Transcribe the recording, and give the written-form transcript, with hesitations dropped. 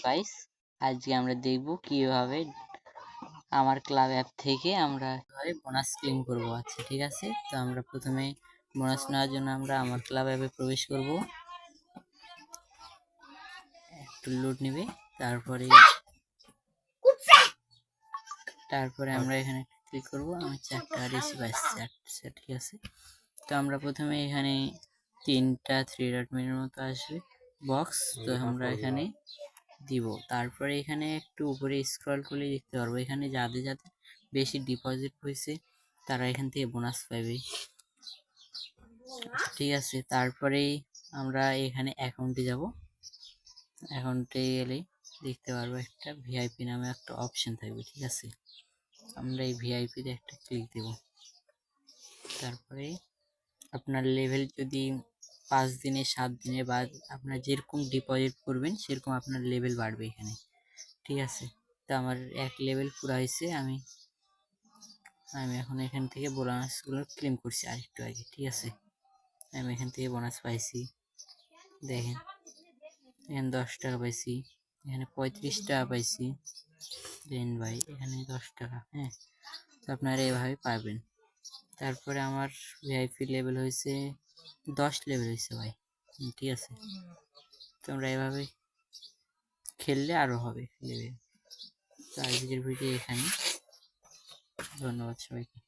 Guys, আজকে আমরা দেখব কিভাবে আমার ক্লাব অ্যাপ থেকে আমরা কিভাবে বোনাস ক্লেম করব। আচ্ছা ঠিক আছে, তো আমরা প্রথমে বোনাস নেওয়ার জন্য আমরা আমার ক্লাব অ্যাপে প্রবেশ করব। একটু লোড নেবে, তারপরে আমরা এখানে ক্লিক করব। আমি 4টা রিসিভ আসছে। আচ্ছা ঠিক আছে, তো আমরা প্রথমে এখানে 3টা 3 ডট মেনুর মতো আসবে বক্স, তো আমরা এখানে দিব। তারপরে এখানে একটু উপরে স্ক্রল করলে দেখতে পারবো এখানে যাদের যাদের বেশি ডিপোজিট হয়েছে তারা এখান থেকে বোনাস পাবে। ঠিক আছে, তারপরে আমরা এখানে অ্যাকাউন্টে যাব। অ্যাকাউন্টে গেলে দেখতে পারবো একটা ভিআইপি নামে একটা অপশন থাকবে। ঠিক আছে, আমরা এই ভিআইপিতে একটা ক্লিক দেব। তারপরে আপনার লেভেল যদি 5 দিনে 7 দিনে বা আপনার যেরকম ডিপোজিট করবেন সেরকম আপনার লেভেল বাড়বে এখানে। ঠিক আছে, তো আমার 1 লেভেল পুরো হয়েছে। আমি এখন এখান থেকে বোনাসগুলো ক্লেম করছি আরেকটু আগে। ঠিক আছে, আমি এখান থেকে বোনাস পাইছি। দেখেন এখানে 10 টাকা পাইছি, এখানে 35 টাকা পাইছি। দেন ভাই এখানে 10 টাকা। হ্যাঁ, তো আপনারা এভাবে পাবেন। তারপরে আমার ভিআইপি লেভেল হয়েছে 10 লেভেল হয়েছে ভাই। ঠিক আছে, তোমরা এভাবে খেললে আরো হবে লেভেল। তো আজকের ভিডিও এখানে, ধন্যবাদ সবাইকে।